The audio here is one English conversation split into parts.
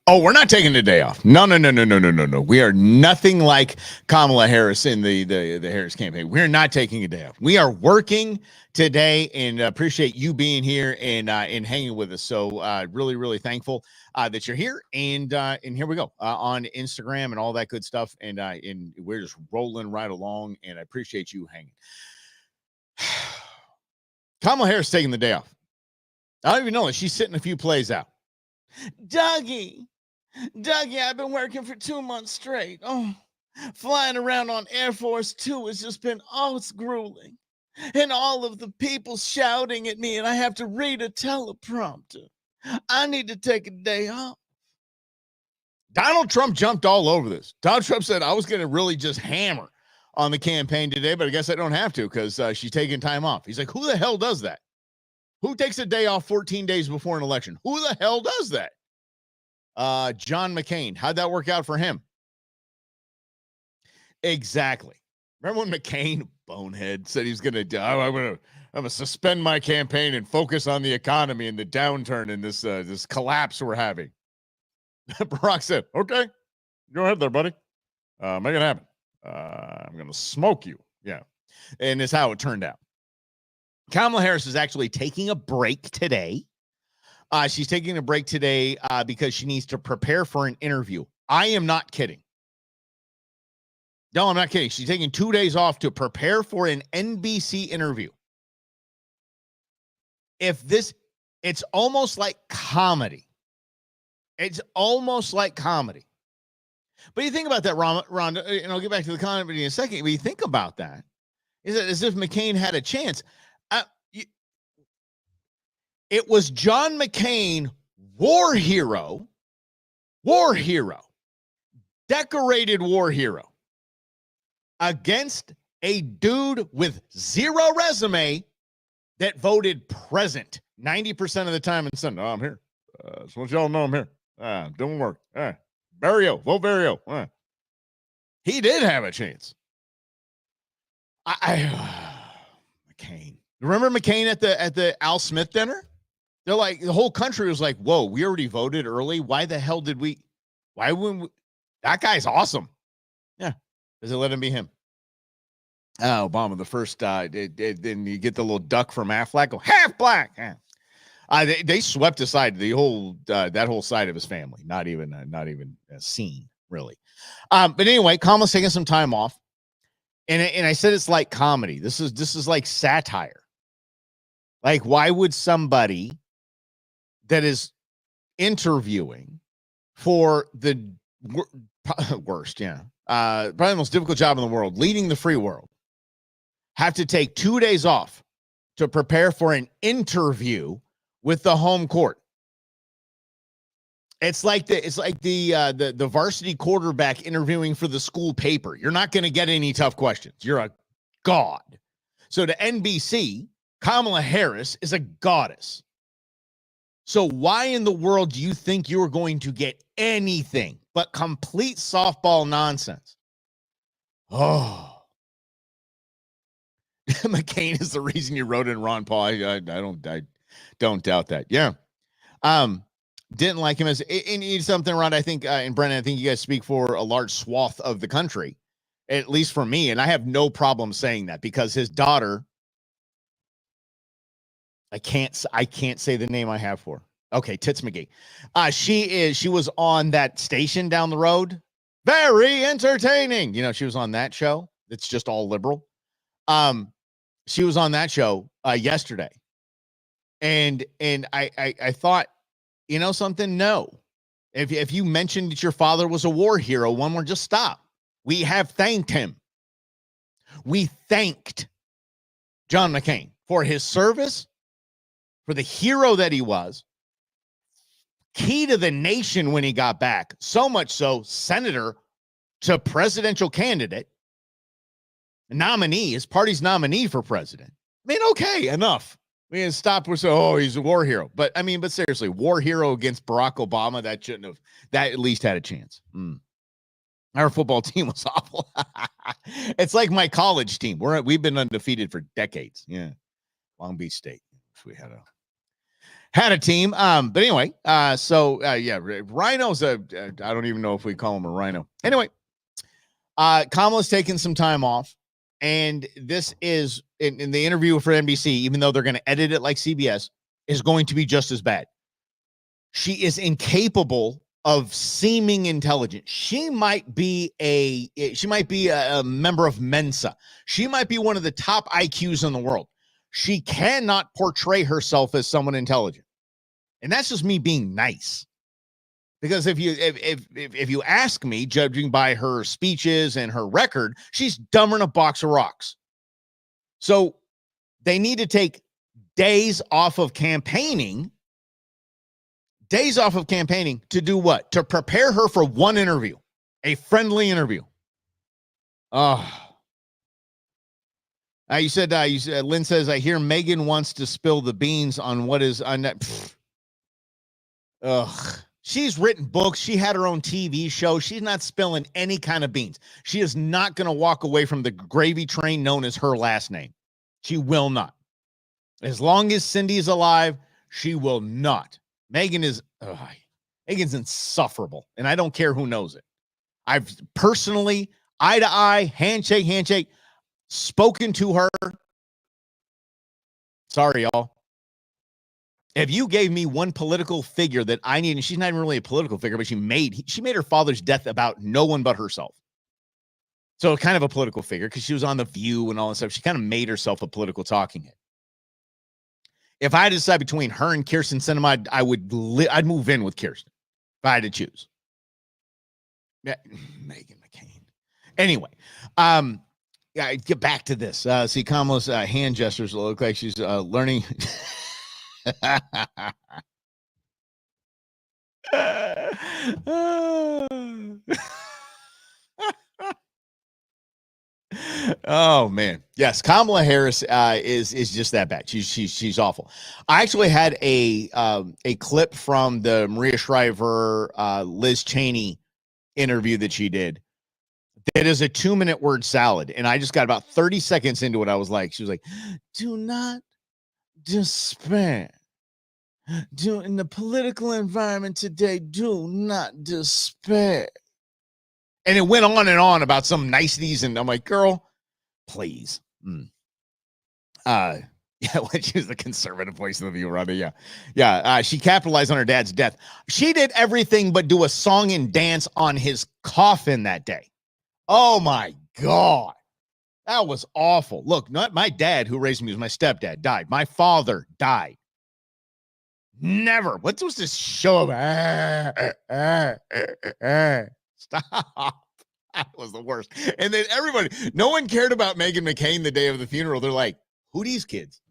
Oh, we're not taking the day off. No. We are nothing like Kamala Harris in the Harris campaign. We're not taking a day off. We are working today, and appreciate you being here and hanging with us. So really thankful that you're here, and here we go on Instagram and all that good stuff, and we're just rolling right along, and I appreciate you hanging. Kamala Harris taking the day off. I don't even know it. She's sitting a few plays out. Dougie, I've been working for 2 months straight. Oh, flying around on Air Force 2 has just been, it's grueling. And all of the people shouting at me, and I have to read a teleprompter. I need to take a day off. Donald Trump jumped all over this. Donald Trump said, I was going to really just hammer on the campaign today, but I guess I don't have to because she's taking time off. He's like, who the hell does that? Who takes a day off 14 days before an election? Who the hell does that? John McCain. How'd that work out for him? Exactly. Remember when McCain, bonehead, said he's going to, I'm going to suspend my campaign and focus on the economy and the downturn and this collapse we're having. Barack said, okay, go ahead there, buddy. Make it happen. I'm going to smoke you. Yeah. And it's how it turned out. Kamala Harris is actually taking a break today. She's taking a break today because she needs to prepare for an interview. I am not kidding. No, I'm not kidding. She's taking 2 days off to prepare for an NBC interview. It's almost like comedy. It's almost like comedy. But you think about that, Rhonda, and I'll get back to the comedy in a second. But you think about that, is it as if McCain had a chance? It was John McCain, war hero, decorated war hero, against a dude with zero resume that voted present 90% of the time and said, no, I'm here. Just want y'all know I'm here. Doing work. Barrio, vote Barrio. He did have a chance. McCain. Remember McCain at the Al Smith dinner? They're like, the whole country was like, whoa, we already voted early. Why the hell why wouldn't we? That guy's awesome. Yeah. Does it let him be him? Obama, the first, then you get the little duck from Affleck, go half black. They swept aside the whole, that whole side of his family. Not even a scene, really. But anyway, Kamala's taking some time off. And I said, it's like comedy. This is like satire. Like, why would somebody that is interviewing for the worst, probably the most difficult job in the world, leading the free world, have to take 2 days off to prepare for an interview with the home court? It's like the varsity quarterback interviewing for the school paper. You're not going to get any tough questions. You're a god. So to NBC, Kamala Harris is a goddess. So why in the world do you think you're going to get anything but complete softball nonsense? Oh, McCain is the reason you wrote in Ron Paul. I don't doubt that. Yeah. Didn't like him as something, Ron. I think, and Brennan, I think you guys speak for a large swath of the country, at least for me. And I have no problem saying that because his daughter, I can't say the name I have for. Okay. Tits McGee. She was on that station down the road. Very entertaining. She was on that show. It's just all liberal. She was on that show yesterday. And I thought, something? No. If you mentioned that your father was a war hero, one more, just stop. We have thanked him. We thanked John McCain for his service, for the hero that he was, key to the nation when he got back, so much so, senator to presidential candidate, nominee, his party's nominee for president. I mean, okay, enough. We can stop with he's a war hero. But seriously, war hero against Barack Obama, that at least had a chance. Our football team was awful. It's like my college team. We've been undefeated for decades. Yeah. Long Beach State. We had had a team. But anyway, yeah, Rhino's I don't even know if we call him a rhino. Anyway, Kamala's taking some time off, and this is in the interview for NBC, even though they're going to edit it like CBS, is going to be just as bad. She is incapable of seeming intelligent. She might be a member of Mensa. She might be one of the top IQs in the world. She cannot portray herself as someone intelligent. And that's just me being nice. Because if you ask me, judging by her speeches and her record, she's dumber than a box of rocks. So they need to take days off of campaigning to do what? To prepare her for one interview, a friendly interview. Oh. You said, Lynn says, I hear Megan wants to spill the beans on what is on that. Ugh. She's written books. She had her own TV show. She's not spilling any kind of beans. She is not going to walk away from the gravy train known as her last name. She will not. As long as Cindy's alive, she will not. Megan's insufferable, and I don't care who knows it. I've personally, eye to eye, handshake, spoken to her. Sorry, y'all. If you gave me one political figure that I need, and she's not even really a political figure, but she made her father's death about no one but herself. So kind of a political figure because she was on The View and all that stuff. She kind of made herself a political talking head. If I had to decide between her and Kirsten Sinema, I'd move in with Kirsten if I had to choose. Megan McCain. Anyway, yeah, get back to this. See, Kamala's hand gestures look like she's learning. Oh man, yes, Kamala Harris is just that bad. She's awful. I actually had a clip from the Maria Shriver Liz Cheney interview that she did. That is a 2-minute word salad, and I just got about 30 seconds into it. I was like, she was like, "Do not despair. In the political environment today, do not despair." And it went on and on about some niceties, and I'm like, girl, please. Yeah, when she was the conservative voice of the view, rather, yeah. She capitalized on her dad's death. She did everything but do a song and dance on his coffin that day. Oh my God. That was awful. Look, not my dad who raised me, was my stepdad, died. My father died. Never. What was this show about? Stop. That was the worst. And then no one cared about Meghan McCain the day of the funeral. They're like, who are these kids?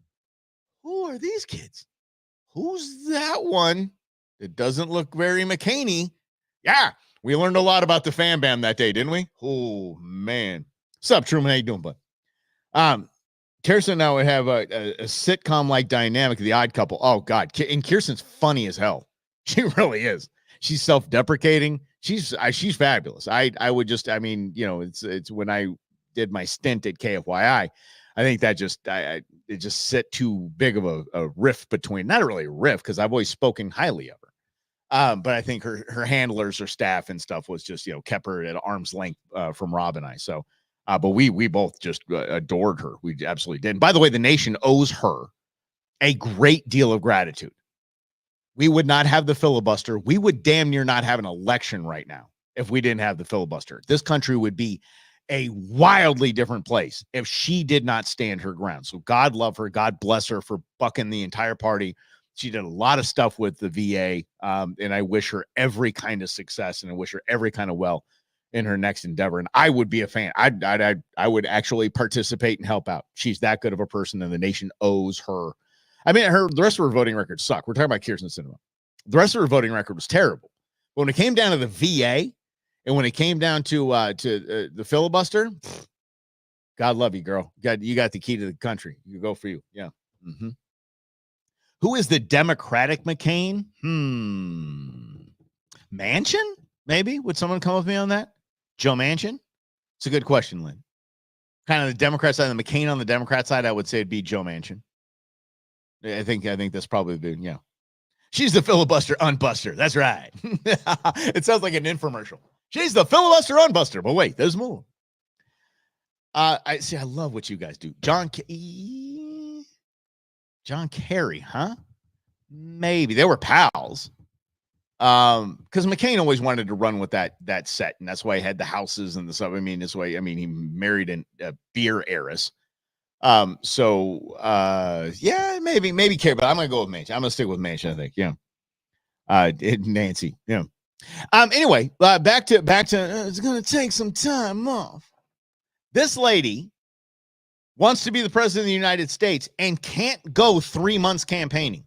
Who are these kids? Who's that one that doesn't look very McCain-y? Yeah, we learned a lot about the fan bam that day, didn't we? Oh, man. What's up, Truman? How you doing, bud? Kirsten and I would have a sitcom-like dynamic, The Odd Couple. Oh, God. And Kirsten's funny as hell. She really is. She's self-deprecating. She's fabulous. I would just, I mean, you know, it's when I did my stint at KFYI, I think that it just set too big of a rift between, not really a rift, because I've always spoken highly of her. But I think her handlers, her staff and stuff was just, you know, kept her at arm's length from Rob and I. So, but we both just adored her. We absolutely did. And by the way, the nation owes her a great deal of gratitude. We would not have the filibuster. We would damn near not have an election right now if we didn't have the filibuster. This country would be a wildly different place if she did not stand her ground. So God love her. God bless her for bucking the entire party. She did a lot of stuff with the VA, and I wish her every kind of success, and I wish her every kind of well in her next endeavor. And I would be a fan. I would actually participate and help out. She's that good of a person, and the nation owes her. I mean, the rest of her voting records suck. We're talking about Kirsten Sinema. The rest of her voting record was terrible. But when it came down to the VA, and when it came down to the filibuster, God love you, girl. You got the key to the country. You go for you. Yeah. Mm-hmm. Who is the Democratic McCain? Manchin? Maybe? Would someone come with me on that? Joe Manchin? It's a good question, Lynn. Kind of the Democrat side, the McCain on the Democrat side, I would say it'd be Joe Manchin. I think that's probably the, yeah. She's the filibuster unbuster. That's right. It sounds like an infomercial. She's the filibuster unbuster. But wait, there's more. I see. I love what you guys do. John Kerry, huh? Maybe they were pals. Because McCain always wanted to run with that set, and that's why he had the houses and the stuff. I mean, he married a beer heiress. Yeah, maybe Kerry, but I'm gonna go with Manchin. I'm gonna stick with Manchin, I think. Yeah. Nancy. Yeah. Anyway, back to it's gonna take some time off. This lady wants to be the president of the United States and can't go 3 months campaigning.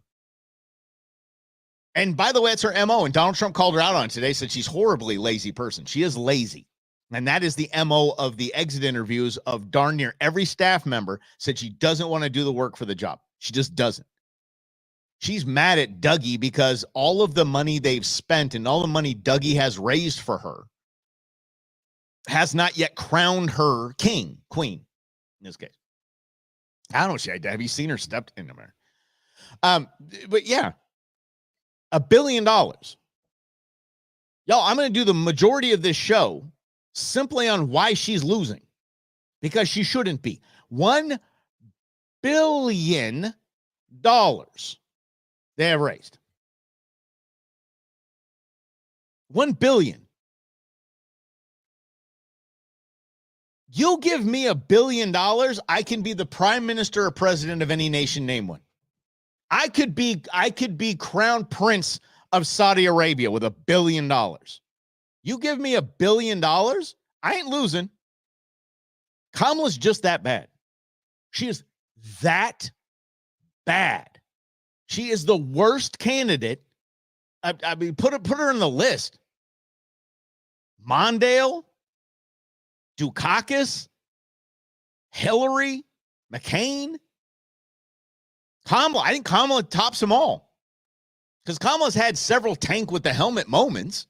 And by the way, it's her MO. And Donald Trump called her out on it today, said she's horribly lazy person. She is lazy. And that is the MO of the exit interviews of darn near every staff member said she doesn't want to do the work for the job. She just doesn't. She's mad at Dougie because all of the money they've spent and all the money Dougie has raised for her has not yet crowned her queen in this case. I don't know. Have you seen her stepped in there? But yeah, $1 billion. Y'all, I'm going to do the majority of this show simply on why she's losing, because she shouldn't be. $1 billion they have raised. $1 billion. You give me $1 billion, I can be the prime minister or president of any nation, name one. I could be crown prince of Saudi Arabia with $1 billion. You give me $1 billion, I ain't losing. Kamala's just that bad. She is that bad. She is the worst candidate. I mean, put her in the list. Mondale, Dukakis, Hillary, McCain, Kamala. I think Kamala tops them all because Kamala's had several tank with the helmet moments.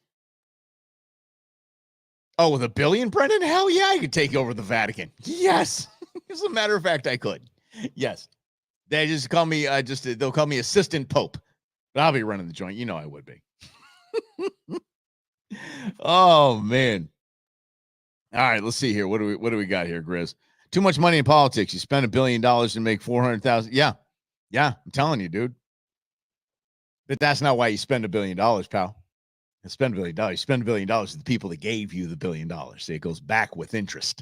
Oh, with $1 billion, Brendan? Hell yeah, I could take over the Vatican. Yes. As a matter of fact, I could. Yes. They just call me, they'll call me assistant pope, but I'll be running the joint. You know I would be. Oh, man. All right, let's see here. What do we got here, Grizz? Too much money in politics. You spend $1 billion to make 400,000. Yeah, I'm telling you, dude. But that's not why you spend $1 billion, pal. You spend $1 billion. You spend $1 billion to the people that gave you the $1 billion. See, it goes back with interest.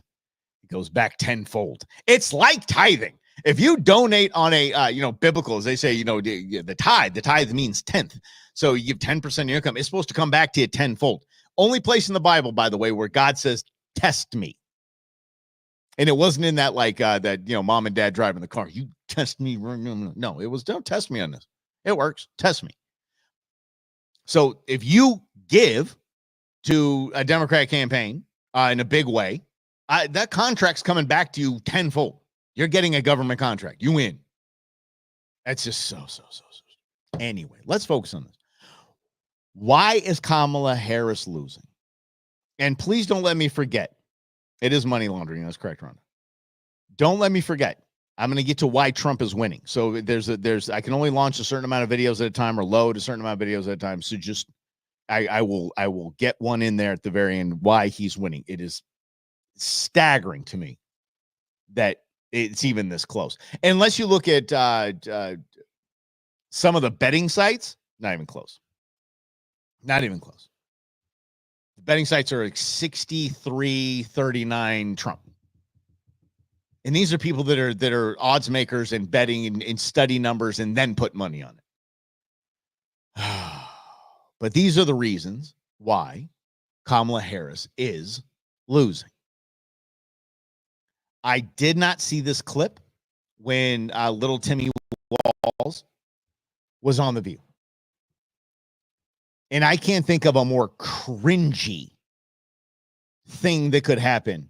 It goes back tenfold. It's like tithing. If you donate on a, biblical, as they say, the tithe means tenth. So you give 10% of your income. It's supposed to come back to you tenfold. Only place in the Bible, by the way, where God says, test me. And it wasn't in that mom and dad driving the car. You test me. No, it was, don't test me on this. It works. Test me. So if you give to a Democrat campaign in a big way, that contract's coming back to you tenfold. You're getting a government contract. You win. That's just so. Anyway, let's focus on this. Why is Kamala Harris losing? And please don't let me forget. It is money laundering. That's correct, Rhonda. Don't let me forget. I'm going to get to why Trump is winning. So I can only launch a certain amount of videos at a time or load a certain amount of videos at a time. So just, I will get one in there at the very end, why he's winning. It is staggering to me that it's even this close. Unless you look at some of the betting sites, not even close. Not even close. The betting sites are like 63-39 Trump. And these are people that are odds makers and betting and study numbers and then put money on it. But these are the reasons why Kamala Harris is losing. I did not see this clip when little Timmy Walls was on The View. And I can't think of a more cringy thing that could happen.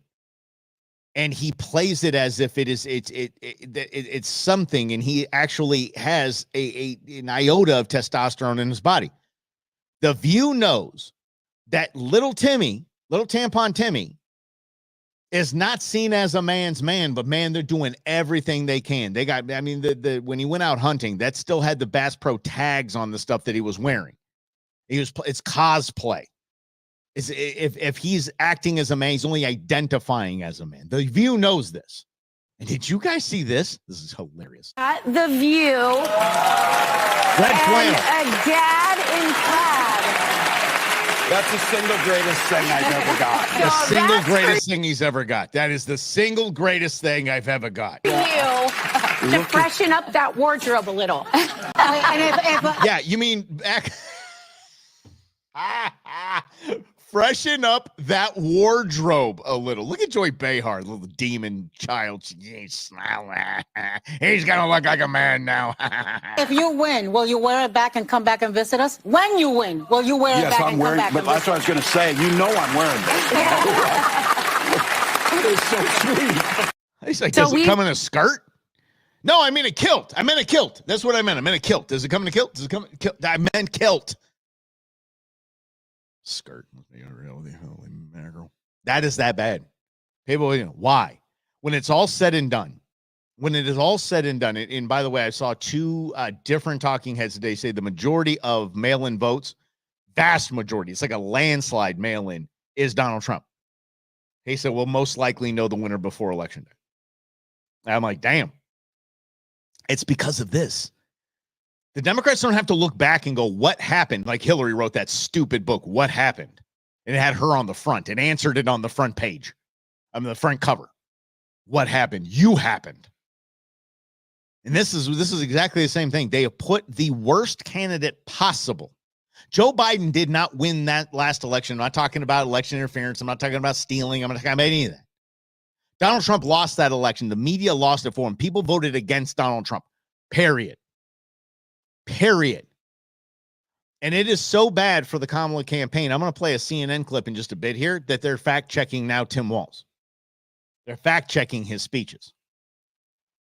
And he plays it as if it's something, and he actually has an iota of testosterone in his body. The View knows that little tampon Timmy is not seen as a man's man, but man, they're doing everything they can. They got, I mean, when he went out hunting, that still had the Bass Pro tags on the stuff that he was wearing. It's cosplay. If he's acting as a man, he's only identifying as a man. The View knows this. And did you guys see this? This is hilarious. At The View. Red flannel. A dad in plaid. That's the single greatest thing I've ever got. The single greatest thing he's ever got. That is the single greatest thing I've ever got. You to freshen up that wardrobe a little. Yeah, you mean back. Freshen up that wardrobe a little. Look at Joy Behar, little demon child. He's gonna look like a man now. If you win, will you wear it back and come back and visit us? When you win, will you wear it back and come back? But that's what I was gonna say. You know I'm wearing this. It's so sweet. He's like, does it come in a skirt? No, I mean a kilt. I meant a kilt. That's what I meant. I meant a kilt. Does it come in a kilt? Does it come in a kilt? I meant kilt. Skirt. Holy mackerel. That is that bad. People, why? When it's all said and done, and by the way, I saw two different talking heads today say the majority of mail-in votes, vast majority, it's like a landslide mail-in, is Donald Trump. He said, we'll most likely know the winner before Election Day. And I'm like, damn. It's because of this. The Democrats don't have to look back and go, what happened? Like Hillary wrote that stupid book, What Happened? And it had her on the front. It answered it on the front page. I mean, the front cover. What happened? You happened. And this is exactly the same thing. They have put the worst candidate possible. Joe Biden did not win that last election. I'm not talking about election interference. I'm not talking about stealing. I'm not talking about any of that. Donald Trump lost that election. The media lost it for him. People voted against Donald Trump. Period. And it is so bad for the Kamala campaign. I'm going to play a CNN clip in just a bit here that they're fact-checking now Tim Walz. They're fact-checking his speeches.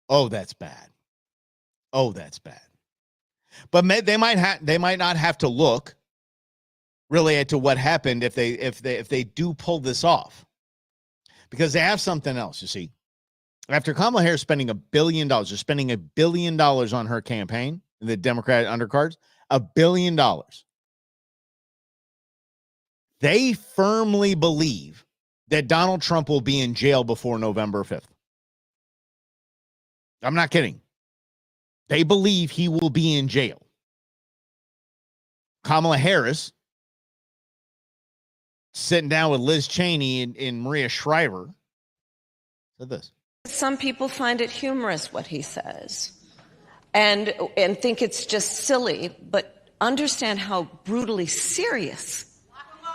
Oh, that's bad. Oh, that's bad. But they might not have to look really into what happened if they do pull this off. Because they have something else, you see. After Kamala Harris spending $1 billion, they're spending $1 billion on her campaign, the Democrat undercards, $1 billion. They firmly believe that Donald Trump will be in jail before November 5th. I'm not kidding. They believe he will be in jail. Kamala Harris sitting down with Liz Cheney and Maria Shriver said this. Some people find it humorous what he says and think it's just silly, but understand how brutally serious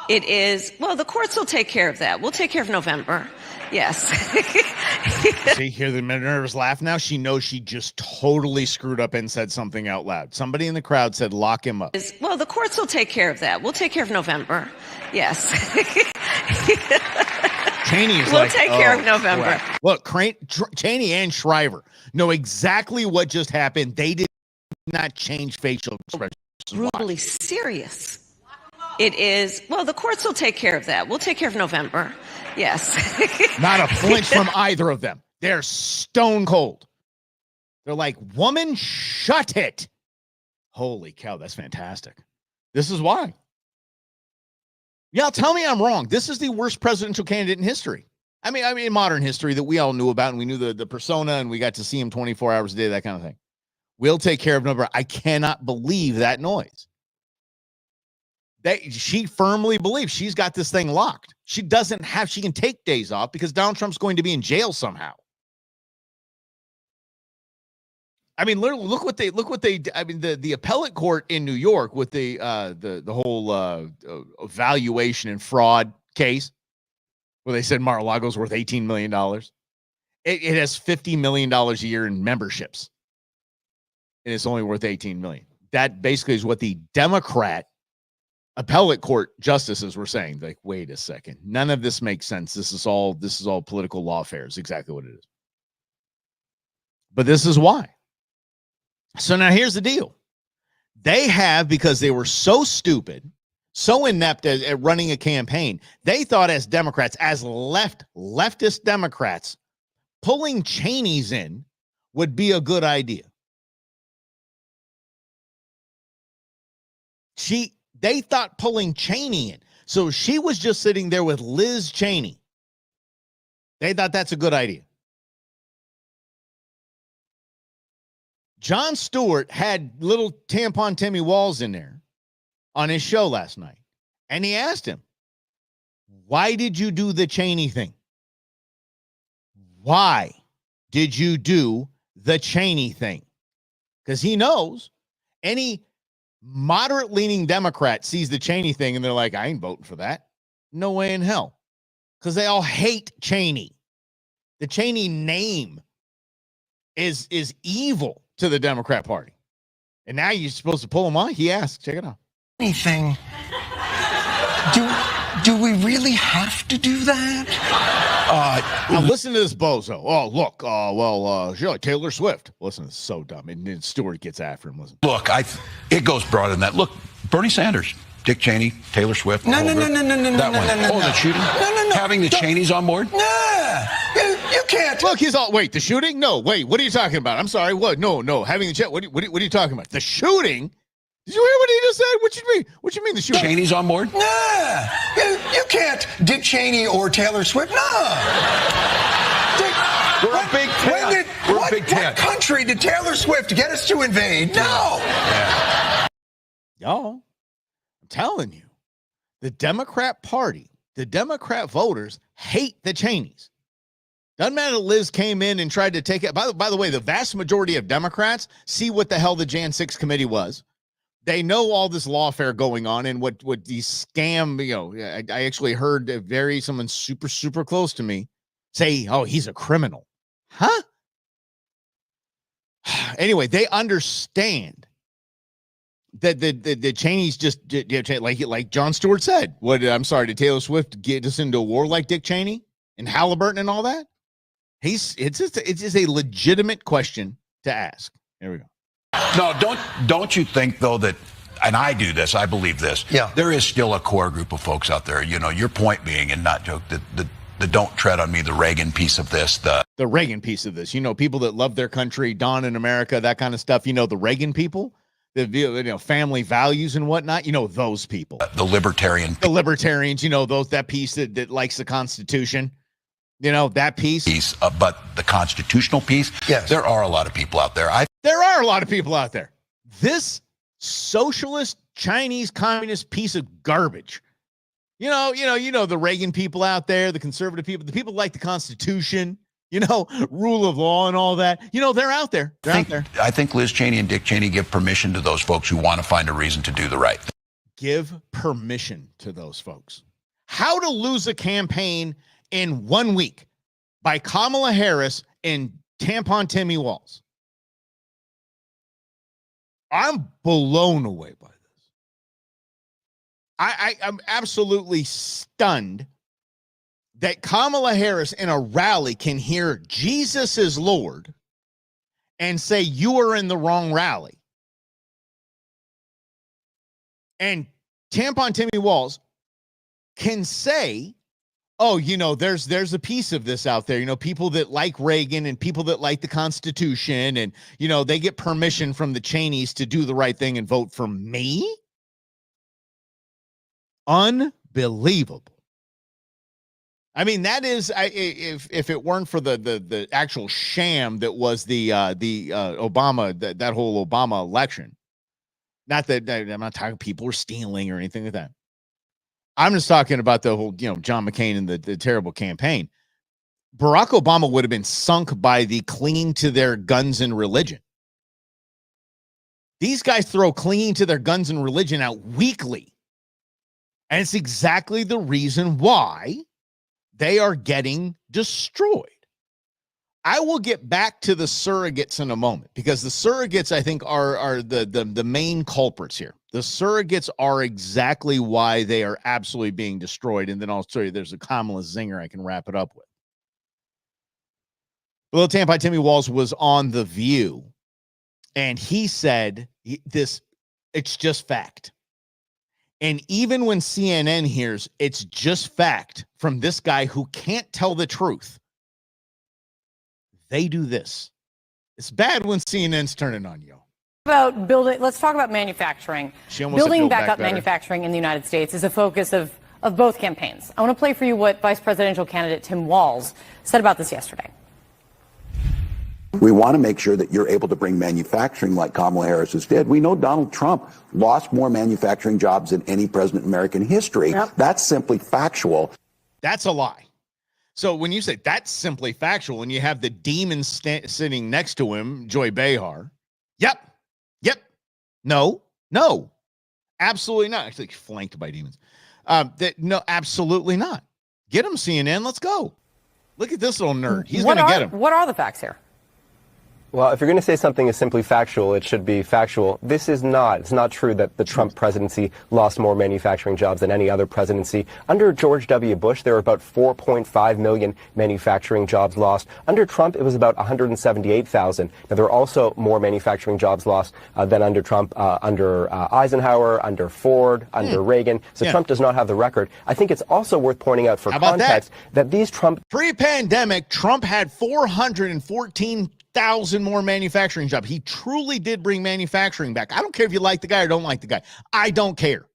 it is. Well, the courts will take care of that. We'll take care of November. Yes. See, hear the nervous laugh now? She knows she just totally screwed up and said something out loud. Somebody in the crowd said, lock him up. Well, the courts will take care of that. We'll take care of November. Yes. Cheney is we'll take care of November. Crap. Look, Cheney and Shriver know exactly what just happened. They did not change facial expressions. Brutally serious. It is. Well, the courts will take care of that. We'll take care of November. Yes. Not a flinch from either of them. They're stone cold. They're like, woman, shut it. Holy cow, that's fantastic. This is why. Yeah, tell me I'm wrong. This is the worst presidential candidate in history. I mean, in modern history that we all knew about, and we knew the persona, and we got to see him 24 hours a day, that kind of thing. We'll take care of November. I cannot believe that noise. She firmly believes she's got this thing locked. She can take days off because Donald Trump's going to be in jail somehow. I mean, look what they I mean, the appellate court in New York with the whole valuation and fraud case where they said Mar-a-Lago's worth $18 million. It has $50 million a year in memberships. And it's only worth $18 million. That basically is what the Democrat appellate court justices were saying. Like, wait a second, none of this makes sense. This is all political lawfare. Is exactly what it is. But this is why. So now here's the deal. They have, because they were so stupid so inept at running a campaign. They thought as Democrats, as leftist Democrats, pulling Cheney's in would be a good idea. They thought pulling Cheney in. So she was just sitting there with Liz Cheney. They thought that's a good idea. Jon Stewart had little tampon Timmy Walls in there on his show last night. And he asked him, why did you do the Cheney thing? Why did you do the Cheney thing? Because he knows any moderate-leaning Democrat sees the Cheney thing and they're like, I ain't voting for that. No way in hell. Because they all hate Cheney. The Cheney name is evil to the Democrat Party. And now you're supposed to pull him on? He asked. Check it out. Anything. Do we really have to do that? Now listen to this bozo. Oh, look. Sure, Taylor Swift. Listen, it's so dumb. And Stewart gets after him. Listen. Look, it goes broader than that. Look, Bernie Sanders, Dick Cheney, Taylor Swift. No. The shooting? No. Having the Cheneys on board? Nah, you can't. Look, he's all, wait, the shooting? No, wait, what are you talking about? I'm sorry, what? No, having the chat. What are you talking about? The shooting? Did you hear what he just said? What you mean? What you mean the shooting? Cheney's on board? Nah, you can't Dick Cheney or Taylor Swift. No. We're a big tent. What country did Taylor Swift get us to invade? No. Yeah. Y'all, I'm telling you, the Democrat Party, the Democrat voters hate the Cheneys. Doesn't matter that Liz came in and tried to take it. By the way, the vast majority of Democrats see what the hell the Jan 6 committee was. They know all this lawfare going on and what these scam, I actually heard someone super, super close to me say, oh, he's a criminal. Huh? Anyway, they understand that the Cheneys just like Jon Stewart said. I'm sorry, did Taylor Swift get us into a war like Dick Cheney and Halliburton and all that? It's just a legitimate question to ask. Here we go. No, don't you think, though, that, and I do this, I believe this, there is still a core group of folks out there, your point being, and not joke, that don't tread on me, the Reagan piece of this. The Reagan piece of this, people that love their country, Dawn in America, that kind of stuff, the Reagan people, the family values and whatnot, those people. The libertarians, that piece that likes the Constitution. That piece. But the constitutional piece, yes. There are a lot of people out there. There are a lot of people out there. This socialist Chinese communist piece of garbage. The Reagan people out there, the conservative people, the people like the Constitution, rule of law and all that. They're out there. I think Liz Cheney and Dick Cheney give permission to those folks who want to find a reason to do the right thing. Give permission to those folks. How to Lose a Campaign in 1 week by Kamala Harris and Tampon Timmy Walls. I'm blown away by this. I'm absolutely stunned that Kamala Harris in a rally can hear Jesus is Lord and say you are in the wrong rally. And Tampon Timmy Walls can say, oh, there's a piece of this out there, people that like Reagan and people that like the Constitution and, they get permission from the Cheneys to do the right thing and vote for me. Unbelievable. I mean, that is, if it weren't for the actual sham that was the Obama, that whole Obama election, not that I'm not talking people were stealing or anything like that. I'm just talking about the whole, John McCain and the terrible campaign. Barack Obama would have been sunk by the clinging to their guns and religion. These guys throw clinging to their guns and religion out weekly. And it's exactly the reason why they are getting destroyed. I will get back to the surrogates in a moment because the surrogates, I think, are the main culprits here. The surrogates are exactly why they are absolutely being destroyed. And then I'll show you there's a Kamala zinger I can wrap it up with. Little Tampon Timmy Walls was on The View, and he said it's just fact. And even when CNN hears it's just fact from this guy who can't tell the truth, they do this. It's bad when CNN's turning on you. Let's talk about manufacturing. Building back up manufacturing in the United States is a focus of both campaigns. I want to play for you what Vice Presidential candidate Tim Walz said about this yesterday. We want to make sure that you're able to bring manufacturing like Kamala Harris has did. We know Donald Trump lost more manufacturing jobs than any president in American history. Yep. That's simply factual. That's a lie. So when you say that's simply factual, and you have the demon sitting next to him, Joy Behar, yep, no, absolutely not. Actually, flanked by demons. No, absolutely not. Get him, CNN. Let's go. Look at this little nerd. He's going to get him. What are the facts here? Well, if you're going to say something is simply factual, it should be factual. This is not. It's not true that the Trump presidency lost more manufacturing jobs than any other presidency. Under George W. Bush, there were about 4.5 million manufacturing jobs lost. Under Trump, it was about 178,000. Now, there were also more manufacturing jobs lost than under Trump, under Eisenhower, under Ford, under Reagan. So Trump does not have the record. I think it's also worth pointing out for context that these Trump... Pre-pandemic, Trump had 414,000 more manufacturing jobs. He truly did bring manufacturing back. I don't care if you like the guy or don't like the guy. I don't care.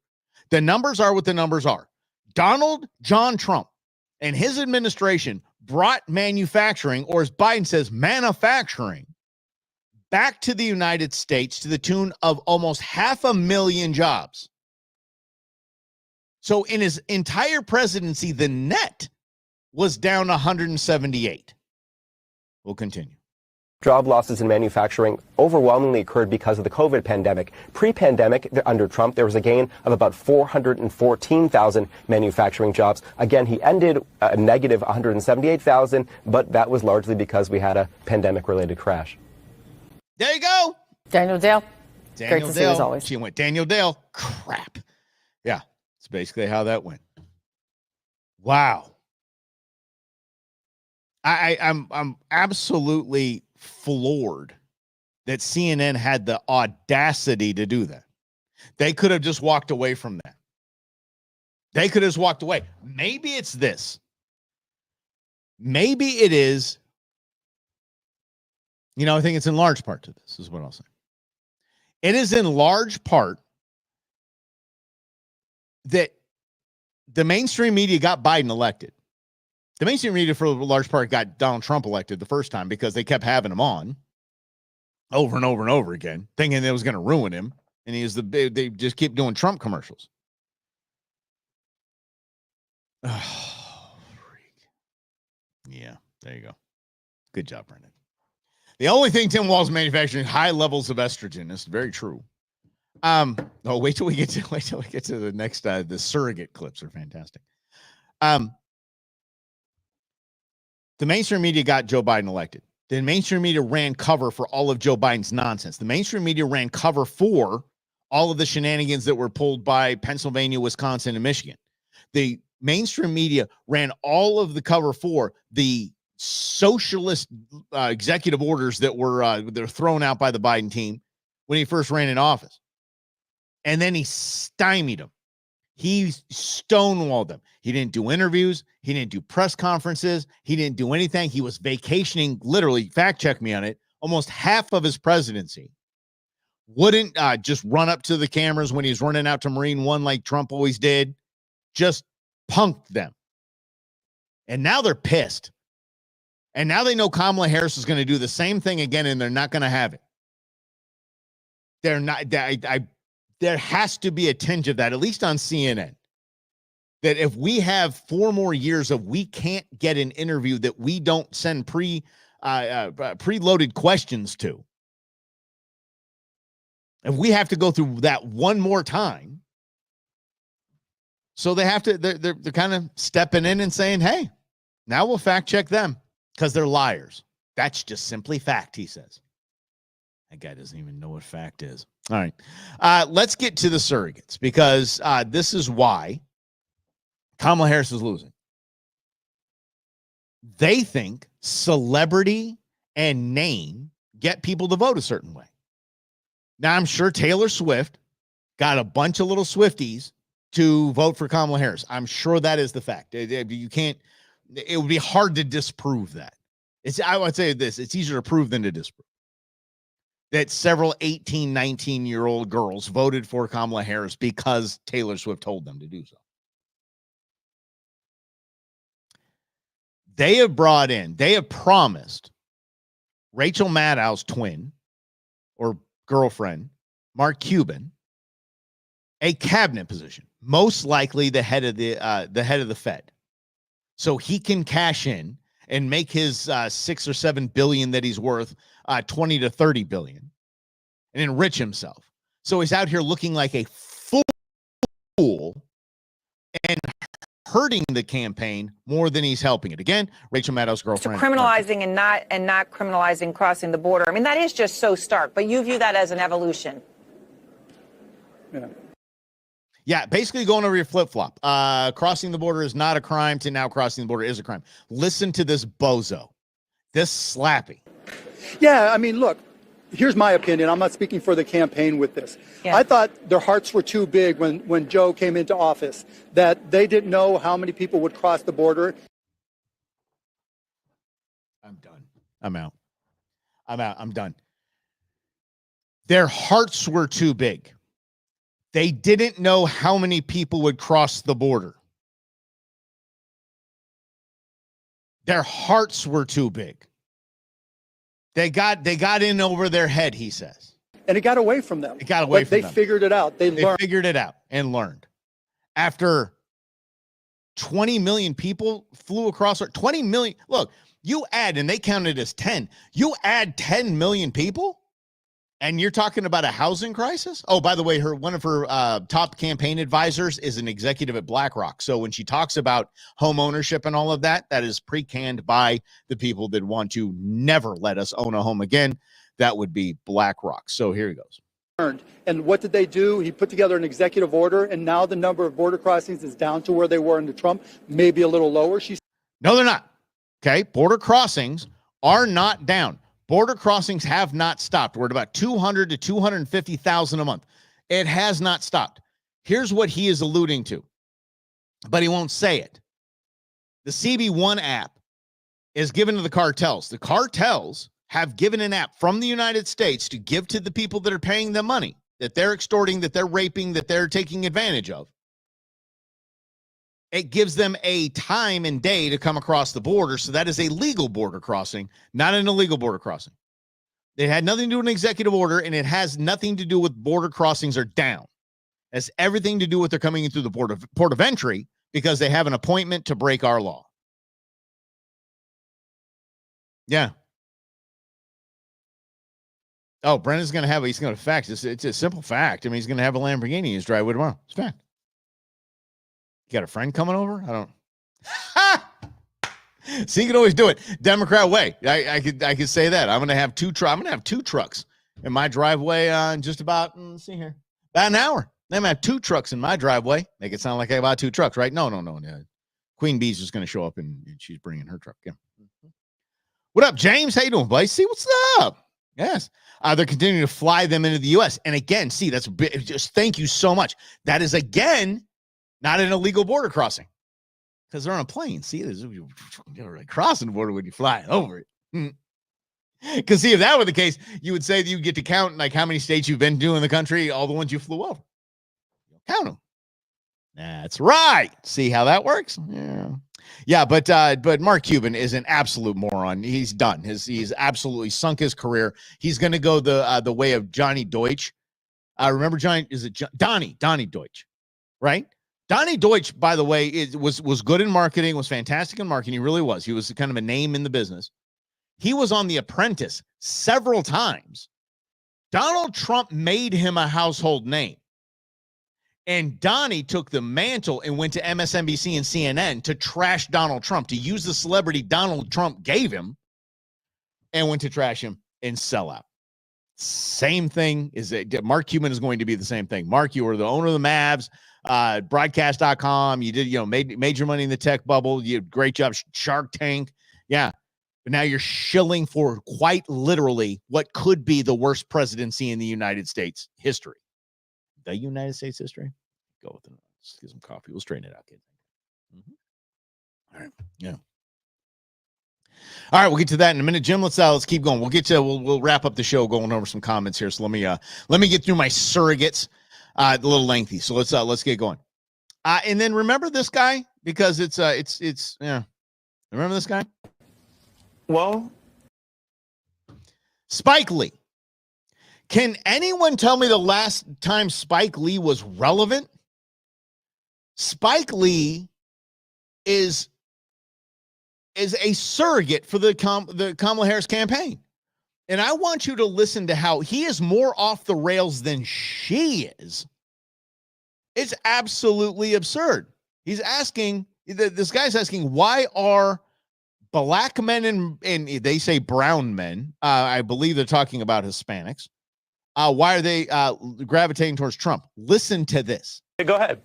The numbers are what the numbers are. Donald John Trump and his administration brought manufacturing, or as Biden says, manufacturing, back to the United States to the tune of almost 500,000 jobs. So in his entire presidency, the net was down 178. We'll continue. Job losses in manufacturing overwhelmingly occurred because of the COVID pandemic. Pre-pandemic, under Trump, there was a gain of about 414,000 manufacturing jobs. Again, he ended a negative 178,000, but that was largely because we had a pandemic-related crash. There you go. Daniel Dale. Great to see you as always. She went, Daniel Dale. Crap. Yeah, it's basically how that went. Wow. I'm absolutely floored that CNN had the audacity to do that. They could have just walked away from that. They could have just walked away. Maybe it's this. Maybe it is. I think it's in large part to this, is what I'll say. It is in large part that the mainstream media got Biden elected. The mainstream media, for a large part, got Donald Trump elected the first time because they kept having him on over and over and over again, thinking it was going to ruin him. And they just keep doing Trump commercials. Oh, freak. Yeah, there you go. Good job, Brendan. The only thing Tim Walz manufacturing, high levels of estrogen. It's very true. Wait till we get to the next. The surrogate clips are fantastic. The mainstream media got Joe Biden elected. The mainstream media ran cover for all of Joe Biden's nonsense. The mainstream media ran cover for all of the shenanigans that were pulled by Pennsylvania, Wisconsin, and Michigan. The mainstream media ran all of the cover for the socialist executive orders that were they're thrown out by the Biden team when he first ran in office. And then he stymied them. He stonewalled them. He didn't do interviews. He didn't do press conferences. He didn't do anything. He was vacationing, literally, fact check me on it, almost half of his presidency. Wouldn't just run up to the cameras when he's running out to Marine One like Trump always did. Just punked them. And now they're pissed. And now they know Kamala Harris is going to do the same thing again, and they're not going to have it. They're not. There has to be a tinge of that, at least on CNN, that if we have 4 more years of we can't get an interview that we don't send preloaded questions to, if we have to go through that one more time, so they have to, they're kind of stepping in and saying, hey, now we'll fact check them because they're liars. That's just simply fact, he says. That guy doesn't even know what fact is. All right. Let's get to the surrogates, because this is why Kamala Harris is losing. They think celebrity and name get people to vote a certain way. Now, I'm sure Taylor Swift got a bunch of little Swifties to vote for Kamala Harris. I'm sure that is the fact. You can't, it would be hard to disprove that. I would say this, it's easier to prove than to disprove. That several 18, 19-year-old girls voted for Kamala Harris because Taylor Swift told them to do so. They have promised Rachel Maddow's twin or girlfriend, Mark Cuban, a cabinet position, most likely the head of the Fed. So he can cash in and make his 6 or 7 billion that he's worth 20 to 30 billion and enrich himself. So he's out here looking like a fool and hurting the campaign more than he's helping it. Again, Rachel Maddow's girlfriend. So criminalizing and not criminalizing crossing the border. I mean, that is just so stark, but you view that as an evolution. Yeah, basically going over your flip-flop. Crossing the border is not a crime to now crossing the border is a crime. Listen to this bozo. This slappy. Yeah, I mean, look, here's my opinion. I'm not speaking for the campaign with this. Yeah. I thought their hearts were too big when Joe came into office, that they didn't know how many people would cross the border. I'm done. I'm out. I'm done. Their hearts were too big. They didn't know how many people would cross the border. Their hearts were too big. They got in over their head, he says. And it got away from them. It got away from them. They figured it out. They figured it out and learned. After 20 million people flew across, 20 million. Look, you add, and they counted as 10. You add 10 million people, and you're talking about a housing crisis? Oh, by the way, one of her top campaign advisors is an executive at BlackRock. So when she talks about home ownership and all of that, that is pre-canned by the people that want to never let us own a home again. That would be BlackRock. So here he goes. And what did they do? He put together an executive order, and now the number of border crossings is down to where they were under Trump, maybe a little lower. No, they're not. Okay, border crossings are not down. Border crossings have not stopped. We're at about 200 to 250,000 a month. It has not stopped. Here's what he is alluding to, but he won't say it. The CB1 app is given to the cartels. The cartels have given an app from the United States to give to the people that are paying them money, that they're extorting, that they're raping, that they're taking advantage of. It gives them a time and day to come across the border. So that is a legal border crossing, not an illegal border crossing. It had nothing to do with an executive order, and it has nothing to do with border crossings are down. It has everything to do with they're coming in through the port of entry because they have an appointment to break our law. Yeah. Oh, Brendan's going to have, he's going to fact. It's a simple fact. I mean, he's going to have a Lamborghini in his driveway tomorrow. It's a fact. You got a friend coming over? I don't. See, you can always do it Democrat way. I could say that. I'm going to have two trucks in my driveway on just about, let's see here, about an hour. I'm going to have 2 trucks in my driveway. Make it sound like I bought 2 trucks, right? No. Queen Bee's just going to show up and she's bringing her truck. Yeah. What up, James? How you doing, buddy? See, what's up? Yes. They're continuing to fly them into the U.S. And again, see, that's just thank you so much. That is, again, not an illegal border crossing because they're on a plane. See, you're crossing the border when you're flying over it. Because see, if that were the case, you would say that you get to count like how many states you've been to in the country, all the ones you flew over. Count them. That's right. See how that works? Yeah. But Mark Cuban is an absolute moron. He's done. He's absolutely sunk his career. He's going to go the way of Johnny Deutsch. Remember Johnny? Is it Donnie Deutsch? Right? Donnie Deutsch, by the way, was good in marketing, was fantastic in marketing. He really was. He was kind of a name in the business. He was on The Apprentice several times. Donald Trump made him a household name. And Donnie took the mantle and went to MSNBC and CNN to trash Donald Trump, to use the celebrity Donald Trump gave him, and went to trash him and sell out. Same thing is that Mark Cuban is going to be the same thing. Mark, you were the owner of the Mavs. Broadcast.com. You did, made your money in the tech bubble. You did a great job. Shark Tank. Yeah. But now you're shilling for quite literally what could be the worst presidency in the United States history. The United States history? Go with it. Let's get some coffee. We'll straighten it out, kids. All right. Yeah. All right, we'll get to that in a minute, Jim. Let's keep going. We'll wrap up the show going over some comments here. So let me get through my surrogates. A little lengthy, so let's get going. And then remember this guy, because it's yeah. Remember this guy? Well, Spike Lee. Can anyone tell me the last time Spike Lee was relevant? Spike Lee is a surrogate for the Kamala Harris campaign. And I want you to listen to how he is more off the rails than she is. It's absolutely absurd. He's asking, this guy's asking, why are black men and they say brown men, I believe they're talking about Hispanics, why are they gravitating towards Trump? Listen to this. Go ahead.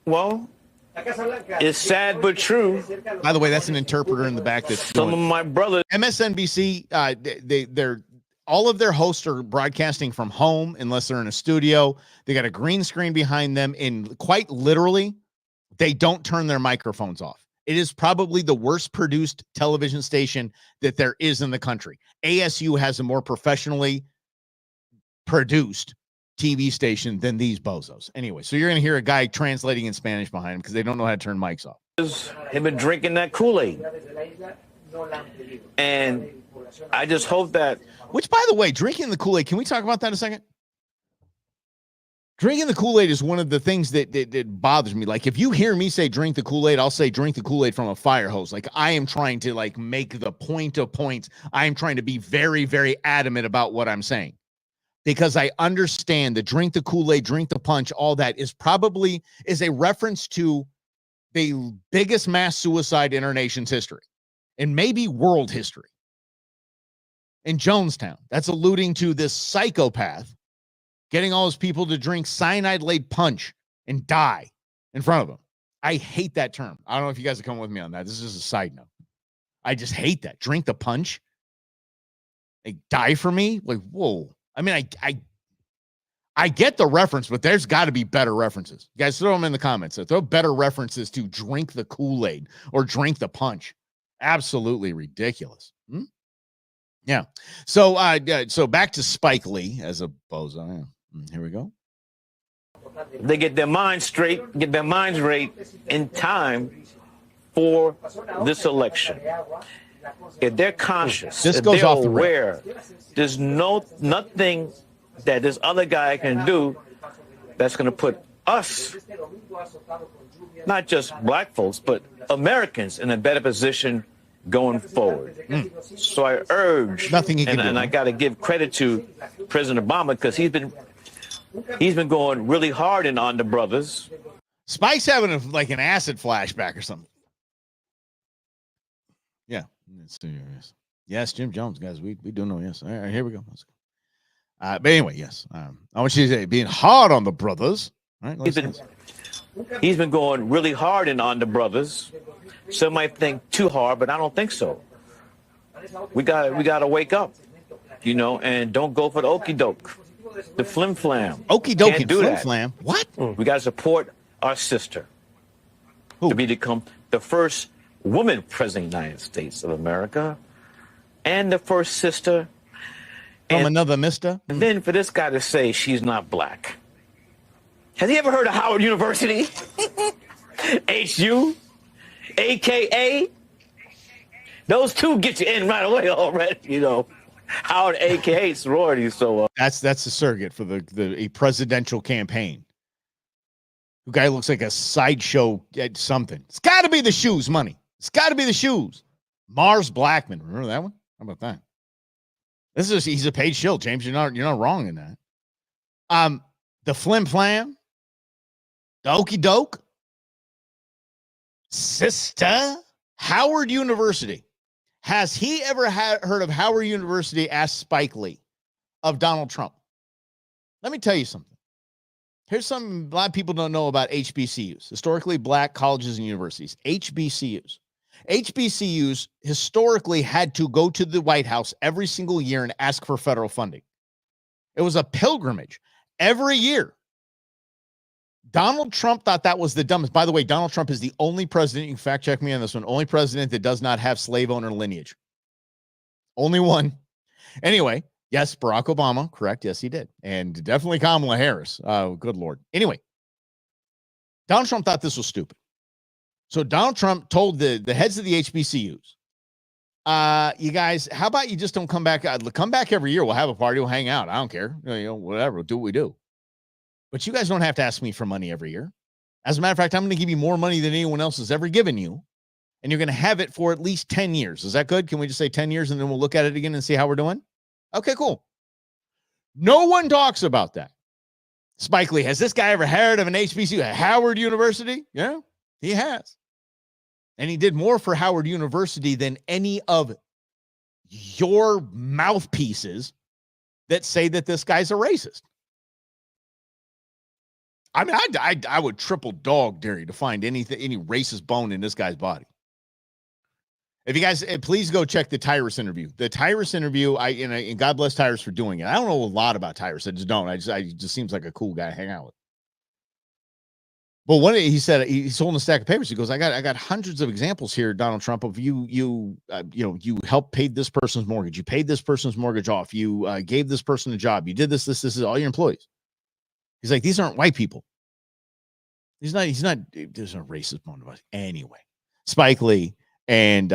Well, it's sad but true. By the way, that's an interpreter in the back. That's some of my brothers. MSNBC, they're all of their hosts are broadcasting from home unless they're in a studio. They got a green screen behind them, and quite literally, they don't turn their microphones off. It is probably the worst produced television station that there is in the country. ASU has a more professionally produced TV station than these bozos. Anyway, so you're going to hear a guy translating in Spanish behind him because they don't know how to turn mics off. Have been drinking that Kool-Aid. And I just hope that... Which, by the way, drinking the Kool-Aid, can we talk about that a second? Drinking the Kool-Aid is one of the things that bothers me. Like, if you hear me say drink the Kool-Aid, I'll say drink the Kool-Aid from a fire hose. Like, I am trying to, like, make the point of points. I am trying to be very, very adamant about what I'm saying. Because I understand that drink the Kool-Aid, drink the punch, all that is a reference to the biggest mass suicide in our nation's history and maybe world history in Jonestown. That's alluding to this psychopath getting all his people to drink cyanide-laden punch and die in front of them. I hate that term. I don't know if you guys are coming with me on that. This is just a side note. I just hate that. Drink the punch. Like, die for me? Like, whoa. I mean, I get the reference, but there's got to be better references. You guys, throw them in the comments. Throw better references to drink the Kool-Aid or drink the punch. Absolutely ridiculous. Yeah. So back to Spike Lee as a bozo. Here we go. They get their minds straight, get their minds right in time for this election. If they're conscious, this if goes they're off the aware, there's nothing that this other guy can do that's going to put us, not just black folks, but Americans in a better position going forward. So I urge, and I got to give credit to President Obama because he's been going really hard on the brothers. Spike's having an acid flashback or something. Yeah. Yes, Jim Jones, guys. We do know. Yes. All right, here we go. Let's go. But anyway, yes. I want you to say being hard on the brothers. All right. He's been going really hard on the brothers. Some might think too hard, but I don't think so. We got to wake up, and don't go for the okey doke, the flim flam. Okey doke and flim flam. What? We got to support our sister to become the first woman president of the United States of America, and the first sister from another mister. And then for this guy to say she's not black. Has he ever heard of Howard University? HU, AKA. Those two get you in right away already. Howard, AKA sorority. So that's the surrogate for the presidential campaign. The guy looks like a sideshow at something. It's got to be the shoes, money. It's got to be the shoes. Mars Blackman. Remember that one? How about that? He's a paid shill, James. You're not wrong in that. The flim flam, the okey doke, sister, Howard University. Has he ever heard of Howard University? Asked Spike Lee of Donald Trump. Let me tell you something. Here's something a lot of people don't know about HBCUs, historically black colleges and universities. HBCUs historically had to go to the White House every single year and ask for federal funding. It was a pilgrimage every year. Donald Trump thought that was the dumbest. By the way, Donald Trump is the only president, you can fact check me on this one, only president that does not have slave owner lineage. Only one. Anyway, yes, Barack Obama, correct. Yes, he did. And definitely Kamala Harris. Good Lord. Anyway, Donald Trump thought this was stupid. So Donald Trump told the heads of the HBCUs, you guys, how about you just don't come back? Come back every year. We'll have a party. We'll hang out. I don't care. Whatever. We'll do what we do. But you guys don't have to ask me for money every year. As a matter of fact, I'm going to give you more money than anyone else has ever given you. And you're going to have it for at least 10 years. Is that good? Can we just say 10 years and then we'll look at it again and see how we're doing? Okay, cool. No one talks about that. Spike Lee, has this guy ever heard of an HBCU at Howard University? Yeah, he has. And he did more for Howard University than any of your mouthpieces that say that this guy's a racist. I mean, I would triple dog dare you to find any racist bone in this guy's body. If you guys, please go check the Tyrus interview. The Tyrus interview, and God bless Tyrus for doing it. I don't know a lot about Tyrus. I just don't. I just seems like a cool guy to hang out with. But he said he's holding a stack of papers. He goes, I got hundreds of examples here, Donald Trump, of you helped pay this person's mortgage. You paid this person's mortgage off. You gave this person a job. You did this is all your employees. He's like, these aren't white people. He's not, there's no racist bone about it. Anyway, Spike Lee and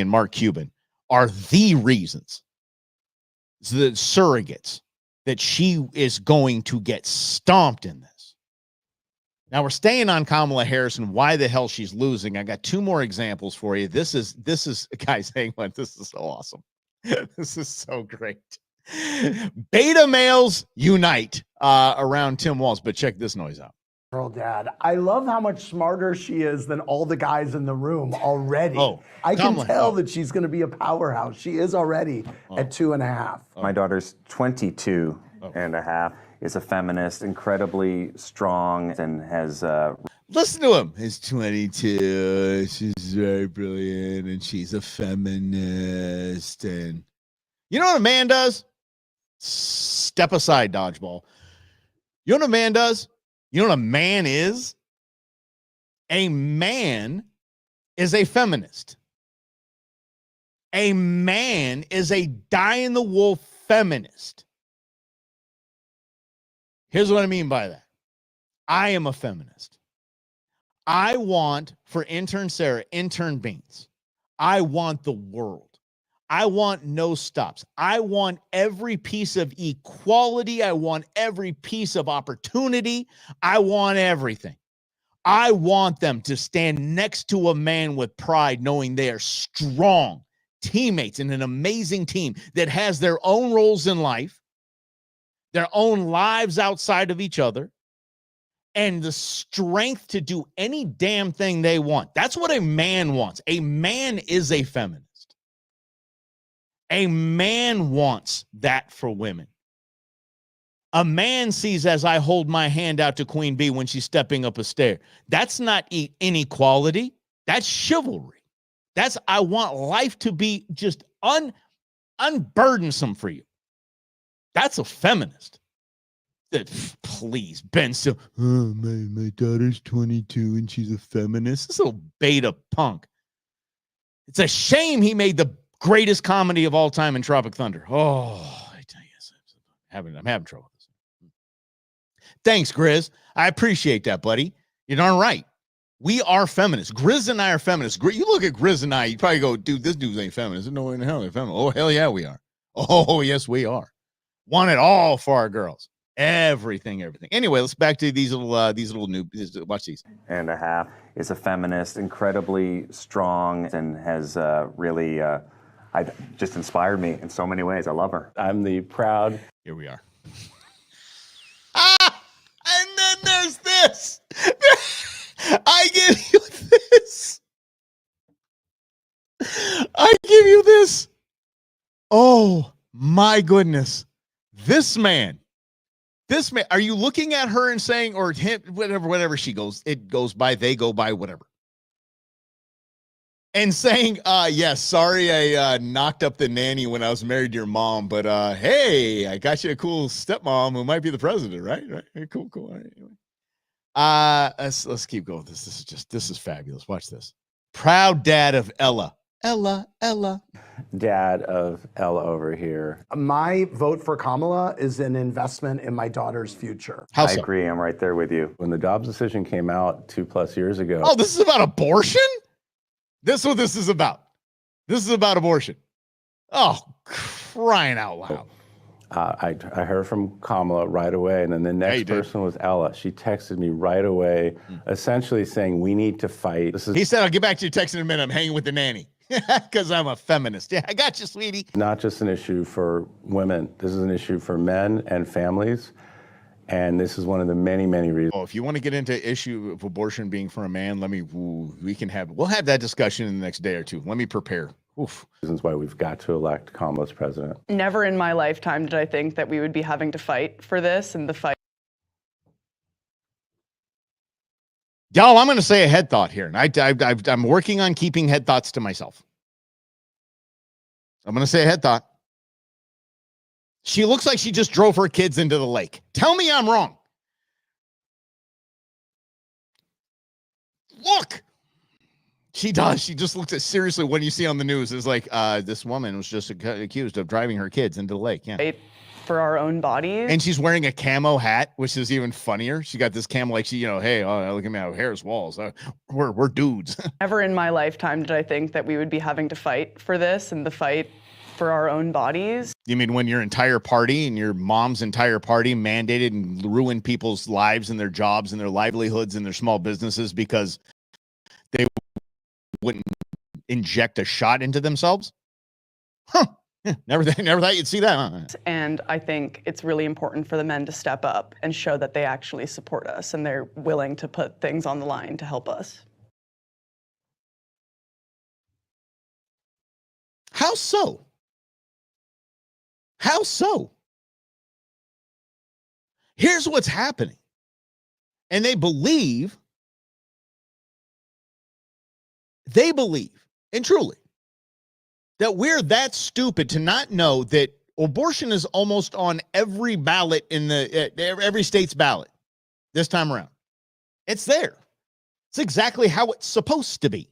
Mark Cuban are the reasons, the surrogates, that she is going to get stomped in this. Now we're staying on Kamala Harris and why the hell she's losing. I got two more examples for you. This is guys, hang on. This is so awesome. This is so great. Beta males unite around Tim Walz, but check this noise out. Girl dad. I love how much smarter she is than all the guys in the room already. I can tell that she's going to be a powerhouse. She is already at 2.5. My daughter's 22 and a half, is a feminist, incredibly strong, and has... Listen to him. He's 22. She's very brilliant, and she's a feminist. And you know what a man does? Step aside, dodgeball. You know what a man does? You know what a man is? A man is a feminist. A man is a die-in-the-wool feminist. Here's what I mean by that. I am a feminist. I want, for intern Sarah, intern Beans, I want the world. I want no stops. I want every piece of equality. I want every piece of opportunity. I want everything. I want them to stand next to a man with pride, knowing they are strong teammates in an amazing team that has their own roles in life, their own lives outside of each other, and the strength to do any damn thing they want. That's what a man wants. A man is a feminist. A man wants that for women. A man sees as I hold my hand out to Queen Bee when she's stepping up a stair. That's not inequality. That's chivalry. That's, I want life to be just unburdensome for you. That's a feminist. Please, Ben still, my daughter's 22 and she's a feminist. This little beta punk. It's a shame he made the greatest comedy of all time in Tropic Thunder. Oh, I tell you, I'm having trouble with this. Thanks, Grizz. I appreciate that, buddy. You're darn right. We are feminists. Grizz and I are feminists. You look at Grizz and I, you probably go, dude, this dude ain't feminist. No way in the hell they're feminist. Oh, hell yeah, we are. Oh, yes, we are. Want it all for our girls. Everything. Anyway, let's back to these little new. Watch these. And a half, is a feminist, incredibly strong, and has really just inspired me in so many ways. I love her. I'm the proud. Here we are. And then there's this. I give you this. I give you this. Oh my goodness. This man, are you looking at her and saying, or him, whatever she goes, it goes by, they go by, whatever. And saying, yes, sorry I knocked up the nanny when I was married to your mom, but hey, I got you a cool stepmom who might be the president, right? Cool. All right, anyway. Let's keep going. This is fabulous. Watch this. Proud dad of Ella. Ella. Dad of Ella over here. My vote for Kamala is an investment in my daughter's future. I agree. I'm right there with you. When the Dobbs decision came out 2+ years ago. Oh, this is about abortion? This is what this is about. This is about abortion. Oh, crying out loud. I heard from Kamala right away, and then the next person was Ella. She texted me right away, essentially saying, we need to fight. He said, I'll get back to your text in a minute. I'm hanging with the nanny because I'm a feminist. Yeah, I got you, sweetie. Not just an issue for women. This is an issue for men and families, and this is one of the many, many reasons. Oh, if you want to get into issue of abortion being for a man, we'll have that discussion in the next day or two. Let me prepare. Oof. Reasons why we've got to elect Kamala as president. Never in my lifetime did I think that we would be having to fight for this and the fight. Y'all, I'm going to say a head thought here. And I'm working on keeping head thoughts to myself. I'm going to say a head thought. She looks like she just drove her kids into the lake. Tell me I'm wrong. Look. She does. She just looks at seriously what you see on the news is like this woman was just accused of driving her kids into the lake. Yeah. For our own bodies. And she's wearing a camo hat, which is even funnier. She got this camo like she, hey, look at me, our hair's walls. We're dudes. Never in my lifetime did I think that we would be having to fight for this and the fight for our own bodies. You mean when your entire party and your mom's entire party mandated and ruined people's lives and their jobs and their livelihoods and their small businesses because they wouldn't inject a shot into themselves? Huh. Yeah, never thought you'd see that. Huh? And I think it's really important for the men to step up and show that they actually support us and they're willing to put things on the line to help us. How so? How so? Here's what's happening. And they believe, and truly, that we're that stupid to not know that abortion is almost on every ballot in every state's ballot this time around. It's there. It's exactly how it's supposed to be.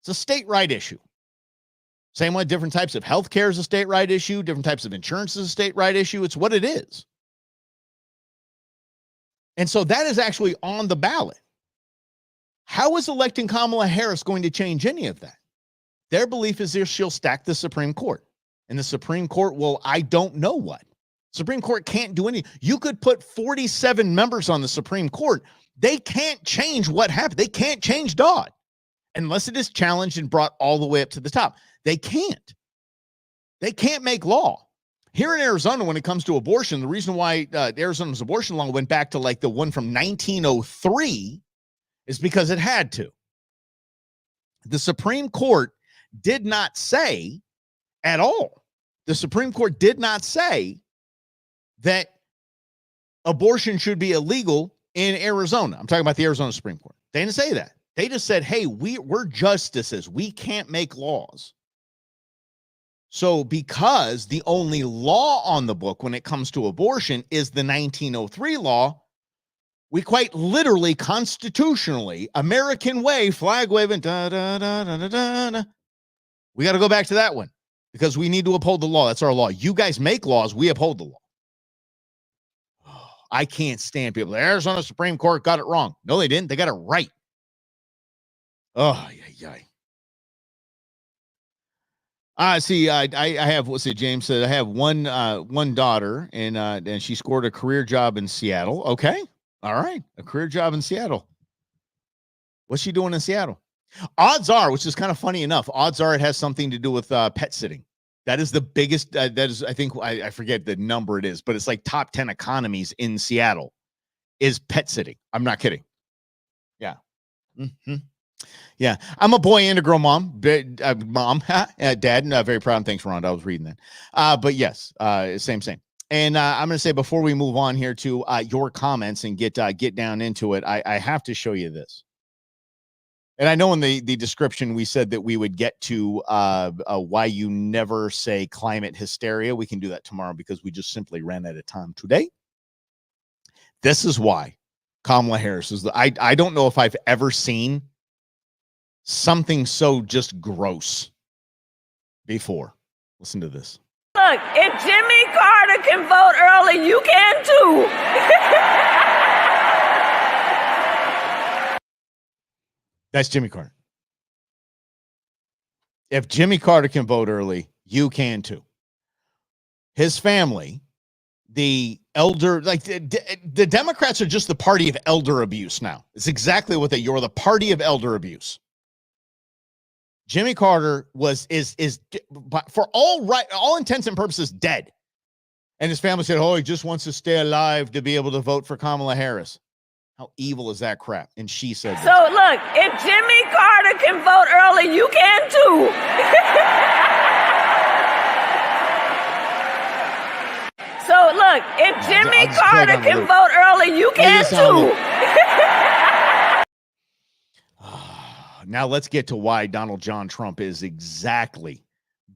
It's a state right issue. Same way different types of health care is a state right issue, different types of insurance is a state right issue. It's what it is. And so that is actually on the ballot. How is electing Kamala Harris going to change any of that? Their belief is she'll stack the Supreme Court. And the Supreme Court will, I don't know what. Supreme Court can't do anything. You could put 47 members on the Supreme Court. They can't change what happened. They can't change Dodd unless it is challenged and brought all the way up to the top. They can't. They can't make law. Here in Arizona, when it comes to abortion, the reason why Arizona's abortion law went back to like the one from 1903 is because it had to. The Supreme Court did not say at all. The Supreme Court did not say that abortion should be illegal in Arizona. I'm talking about the Arizona Supreme Court. They didn't say that. They just said, hey, we're justices. We can't make laws. So because the only law on the book when it comes to abortion is the 1903 law, we quite literally, constitutionally, American way, flag waving, da, da, da, da, da, da, da. We got to go back to that one because we need to uphold the law. That's our law. You guys make laws. We uphold the law. I can't stand people. The Arizona Supreme Court got it wrong. No, they didn't. They got it right. Oh, yeah. See, I have, what's it, James said, I have one daughter and she scored a career job in Seattle. Okay. All right. A career job in Seattle. What's she doing in Seattle? Odds are, which is kind of funny enough, odds are it has something to do with pet sitting. That is the biggest, that is, I think, I forget the number it is, but it's like top 10 economies in Seattle is pet sitting. I'm not kidding. Yeah. Mm-hmm. Yeah. I'm a boy and a girl mom. Mom, dad, very proud. And thanks, Rhonda. I was reading that. But yes, same. And I'm going to say before we move on here to your comments and get down into it, I have to show you this. And I know in the description we said that we would get to why you never say climate hysteria. We can do that tomorrow because we just simply ran out of time today. This is why Kamala Harris is I don't know if I've ever seen something so just gross before. Listen to this. Look, if Jimmy Carter can vote early, you can too. That's Jimmy Carter. If Jimmy Carter can vote early, you can too. His family, the elder, like the Democrats are just the party of elder abuse now. It's exactly what you're the party of elder abuse. Jimmy Carter is for all intents and purposes dead. And his family said, oh, he just wants to stay alive to be able to vote for Kamala Harris. How evil is that crap? And she said, so look, if Jimmy Carter can vote early, you can too. So look, if Jimmy Carter can vote early, you can too. Now let's get to why Donald John Trump is exactly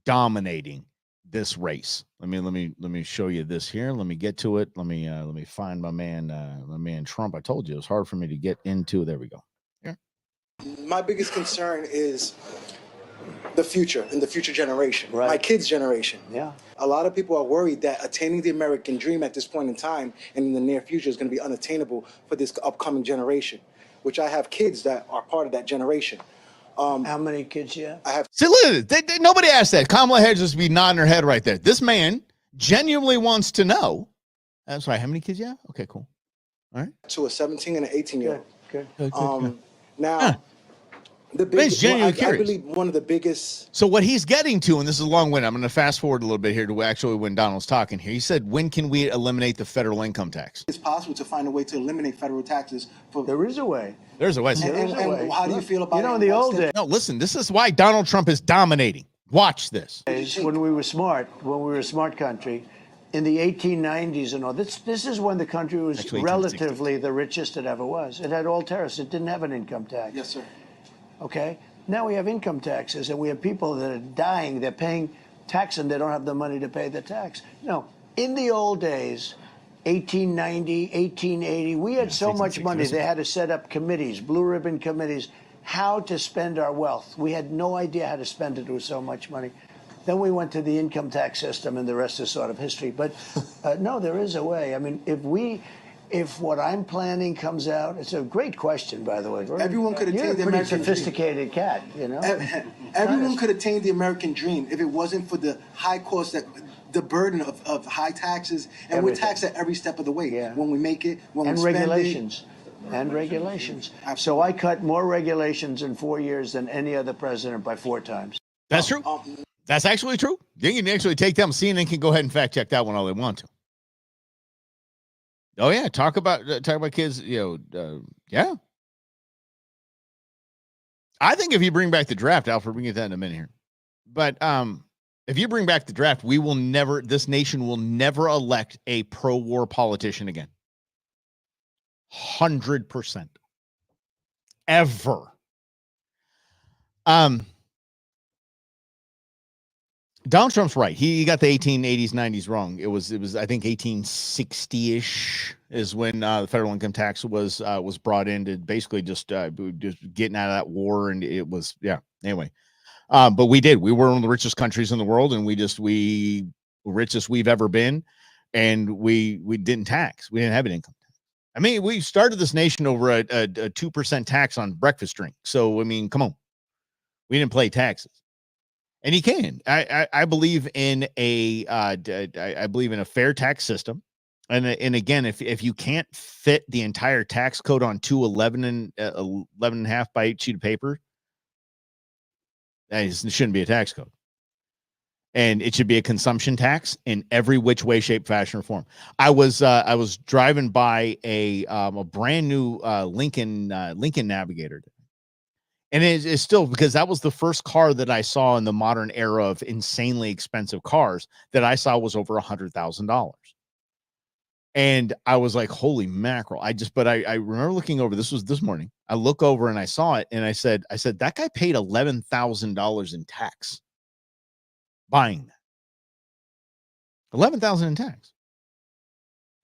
dominating this race. Let me show you this here. Let me get to it. Let me find my man Trump. I told you it was hard for me to get into. There we go. Here. My biggest concern is the future and the future generation, my kids' generation. Yeah. A lot of people are worried that attaining the American dream at this point in time and in the near future is going to be unattainable for this upcoming generation, which I have kids that are part of that generation. How many kids you have? I have. See, look, nobody asked that. Kamala Harris just be nodding her head right there. This man genuinely wants to know. That's right. How many kids you have? Okay, cool. All right. To a 17 and an 18-year-old. Good. Now, the biggest, I believe one of the biggest. So what he's getting to, and this is a long winded, I'm going to fast forward a little bit here to actually when Donald's talking here. He said, when can we eliminate the federal income tax? It's possible to find a way to eliminate federal taxes. There is a way. There's a way. And how do you feel about it? In the old days. No, listen, this is why Donald Trump is dominating. Watch this. When we were a smart country, in the 1890s and all, this is when the country was Actually, relatively the richest it ever was. It had all tariffs. It didn't have an income tax. Yes, sir. Okay? Now we have income taxes, and we have people that are dying. They're paying tax, and they don't have the money to pay the tax. No, in the old days, 1890, 1880, we had so much money, they had to set up committees, blue ribbon committees, how to spend our wealth. We had no idea how to spend it with so much money. Then we went to the income tax system, and the rest is sort of history. But no, there is a way. I mean, if what I'm planning comes out, it's a great question, by the way. Everyone could attain the American American sophisticated cat, you know. Everyone could attain the American dream if it wasn't for the high cost, the burden of high taxes, and we're taxed at every step of the way. Yeah. When we make it, when and we spend regulations. And regulations. So I cut more regulations in 4 years than any other president by 4 times. That's true. That's actually true. You can actually take them. CNN can go ahead and fact check that one all they want to. Oh yeah, talk about kids. You know, yeah. I think if you bring back the draft, Alfred, we can get that in a minute here. But if you bring back the draft, this nation will never elect a pro-war politician again. 100%. Ever. Donald Trump's right. He got the 1880s, 90s wrong. It was I think 1860-ish is when the federal income tax was brought in to basically just getting out of that war, and it was anyway. But we were one of the richest countries in the world, and we richest we've ever been, and we didn't tax. We didn't have an income tax. I mean, we started this nation over a 2% tax on breakfast drink. So I mean, come on, we didn't pay taxes. And he can. I believe in I believe in a fair tax system, and again, if you can't fit the entire tax code on 11 and a half by 8 sheet of paper, it shouldn't be a tax code, and it should be a consumption tax in every which way, shape, fashion, or form. I was driving by a brand new Lincoln Navigator. And it's still, because that was the first car that I saw in the modern era of insanely expensive cars that I saw was over $100,000. And I was like, holy mackerel. But I remember looking over, this was this morning. I look over and I saw it, and I said, that guy paid $11,000 in tax buying that. $11,000 in tax.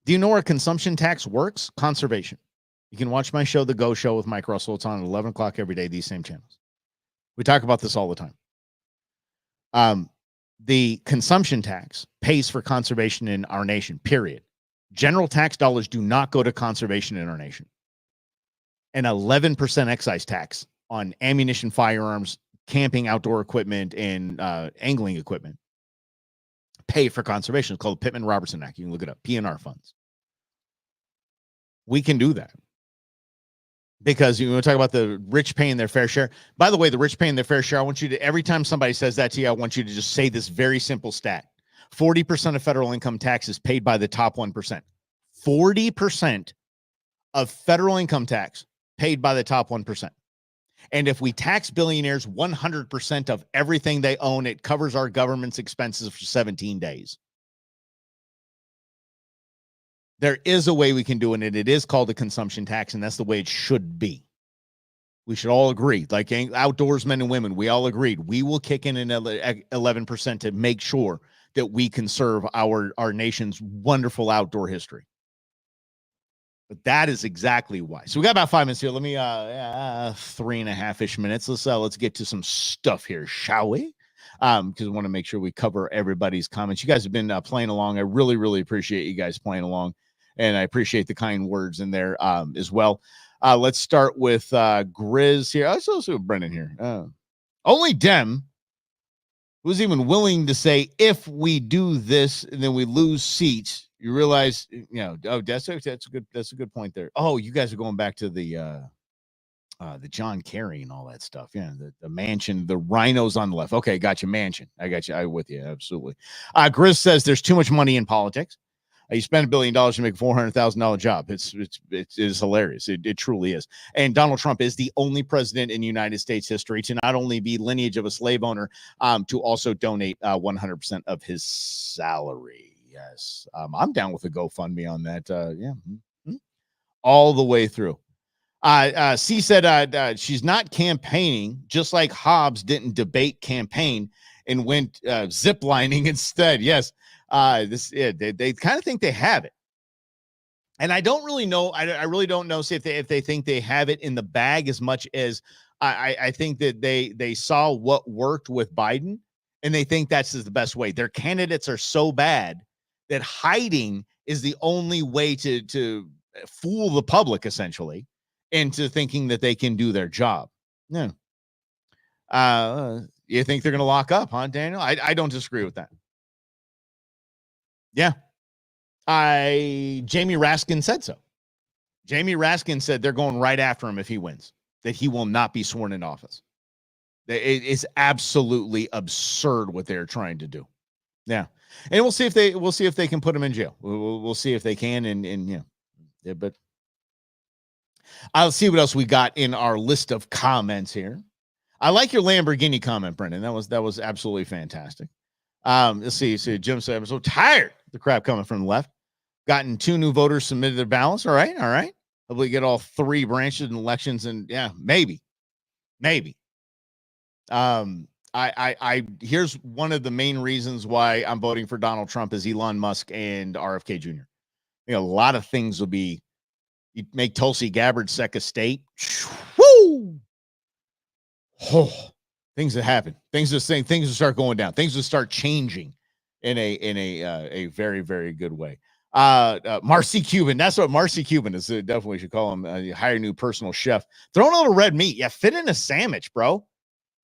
Do you know where consumption tax works? Conservation. You can watch my show, The Go Show with Mike Russell. It's on at 11 o'clock every day, these same channels. We talk about this all the time. The consumption tax pays for conservation in our nation, period. General tax dollars do not go to conservation in our nation. An 11% excise tax on ammunition, firearms, camping, outdoor equipment, and angling equipment pay for conservation. It's called the Pittman-Robertson Act. You can look it up, PNR funds. We can do that. Because you want to talk about the rich paying their fair share. By the way, the rich paying their fair share, I want you to, every time somebody says that to you, I want you to just say this very simple stat. 40% of federal income tax is paid by the top 1%. 40% of federal income tax paid by the top 1%. And if we tax billionaires 100% of everything they own, it covers our government's expenses for 17 days. There is a way we can do it, and it is called a consumption tax, and that's the way it should be. We should all agree, like outdoors men and women, we all agreed. We will kick in an 11% to make sure that we conserve our nation's wonderful outdoor history. But that is exactly why. So we got about 5 minutes here. Let me 3.5-ish minutes. Let's get to some stuff here, shall we? Because I want to make sure we cover everybody's comments. You guys have been playing along. I really, really appreciate you guys playing along, and I appreciate the kind words in there as well. Let's start with Grizz here. I also see Brendan here. Only Dem was even willing to say, if we do this and then we lose seats, you realize, that's a good point there. Oh, you guys are going back to the John Kerry and all that stuff. Yeah, the mansion, the rhinos on the left. Okay, got you, mansion. I got you. I'm with you, absolutely. Grizz says there's too much money in politics. You spend $1 billion to make a $400,000 job. It is hilarious. It truly is. And Donald Trump is the only president in United States history to not only be lineage of a slave owner, to also donate 100% of his salary. Yes, I'm down with a GoFundMe on that. All the way through. C said she's not campaigning, just like Hobbs didn't debate campaign and went ziplining instead. Yes. They kind of think they have it, and I don't really know. I really don't know if they think they have it in the bag as much as I think that they saw what worked with Biden, and they think that's the best way. Their candidates are so bad that hiding is the only way to fool the public, essentially, into thinking that they can do their job. No. You think they're going to lock up, huh, Daniel? I don't disagree with that. Yeah. Jamie Raskin said so. Jamie Raskin said they're going right after him if he wins, that he will not be sworn in office. It is absolutely absurd what they're trying to do. Yeah. And we'll see if they can put him in jail. We'll see if they can. But I'll see what else we got in our list of comments here. I like your Lamborghini comment, Brendan. That was absolutely fantastic. Let's see. Jim said, I'm so tired of the crap coming from the left. Gotten 2 new voters submitted their ballots. All right. Hopefully get all 3 branches in elections, and maybe. Here's one of the main reasons why I'm voting for Donald Trump is Elon Musk and RFK Jr. A lot of things will be, you make Tulsi Gabbard second state. Woo! Oh, things that happen. Things that start going down. Things that start changing in a very, very good way. Marcy Cuban. That's what Marcy Cuban is. Definitely should call him. Hire a new personal chef. Throwing a little red meat. Yeah, fit in a sandwich, bro.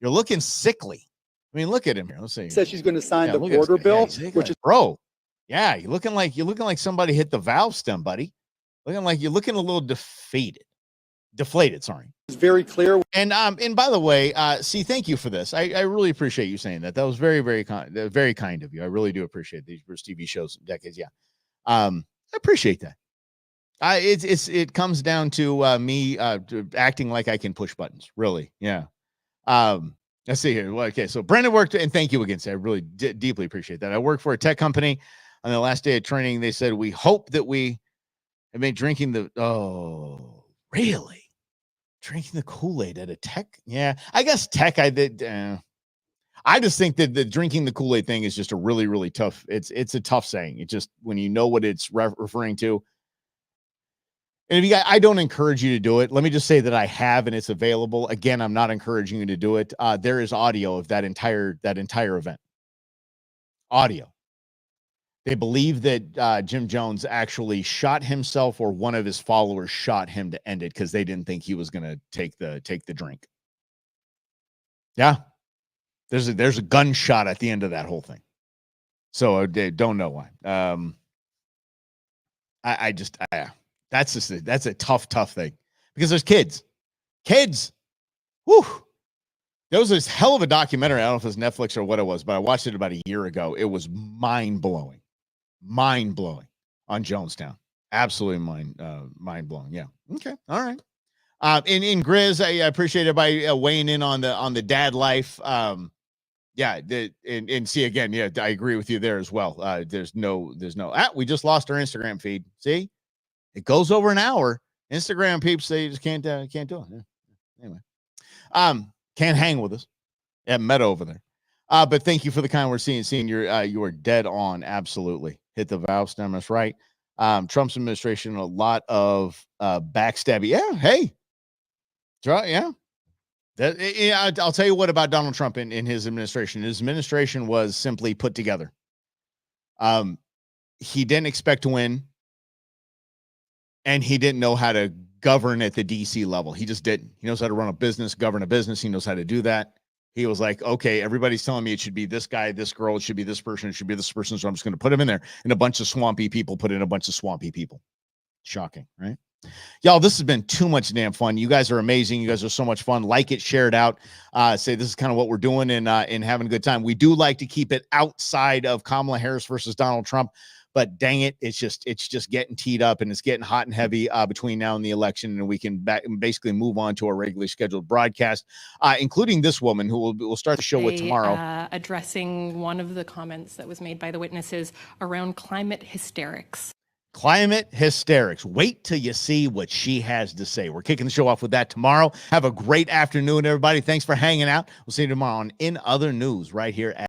You're looking sickly. I mean, look at him here. Let's see. Said she's going to sign the border bill, which is bro. Yeah, you're looking like somebody hit the valve stem, buddy. You're looking a little deflated. Sorry. It's very clear. And by the way, thank you for this. I really appreciate you saying that. That was very, very kind of you. I really do appreciate these Bruce TV shows decades. Yeah. I appreciate that. It comes down to me acting like I can push buttons. Really. Yeah. Let's see here. Well, okay. So Brendan worked, and thank you again. I really deeply appreciate that. I work for a tech company. On the last day of training, they said, we hope that we have been drinking really? Drinking the Kool-Aid at a tech? Yeah, I guess tech. I just think that the drinking the Kool-Aid thing is just a really, really tough. It's a tough saying. It just, when you know what it's referring to, And if you guys, I don't encourage you to do it. Let me just say that I have, and it's available. Again, I'm not encouraging you to do it. There is audio of that entire event. Audio. They believe that Jim Jones actually shot himself, or one of his followers shot him to end it because they didn't think he was going to take the drink. Yeah, there's a gunshot at the end of that whole thing. So I don't know why. That's a tough thing because there's kids. Whew. There was this hell of a documentary. I don't know if it was Netflix or what it was, but I watched it about a year ago. It was mind blowing on Jonestown. Absolutely mind blowing. Yeah. Okay. All right. In Grizz, I appreciate everybody weighing in on the dad life. Yeah. And see again. Yeah, I agree with you there as well. There's no. We just lost our Instagram feed. See, it goes over an hour. Instagram peeps, they just can't do it. Yeah. Anyway, can't hang with us at Meta over there. But thank you for the kind we're seeing you are dead on. Absolutely. Hit the valve stem. That's right. Trump's administration, a lot of backstabbing. Yeah. Hey. Yeah. I'll tell you what about Donald Trump in his administration. His administration was simply put together. He didn't expect to win, and he didn't know how to govern at the DC level. He just didn't. He knows how to run a business, govern a business. He knows how to do that. He was like, okay, everybody's telling me it should be this guy, this girl, it should be this person, it should be this person. So I'm just going to put him in there. And a bunch of swampy people put in a bunch of swampy people. Shocking, right? Y'all, this has been too much damn fun. You guys are amazing. You guys are so much fun. Like it, share it out. Say this is kind of what we're doing and having a good time. We do like to keep it outside of Kamala Harris versus Donald Trump. But dang it, it's just getting teed up and it's getting hot and heavy between now and the election, and we can basically move on to our regularly scheduled broadcast, including this woman who will start the show with tomorrow. Addressing one of the comments that was made by the witnesses around climate hysterics. Climate hysterics. Wait till you see what she has to say. We're kicking the show off with that tomorrow. Have a great afternoon, everybody. Thanks for hanging out. We'll see you tomorrow on In Other News right here at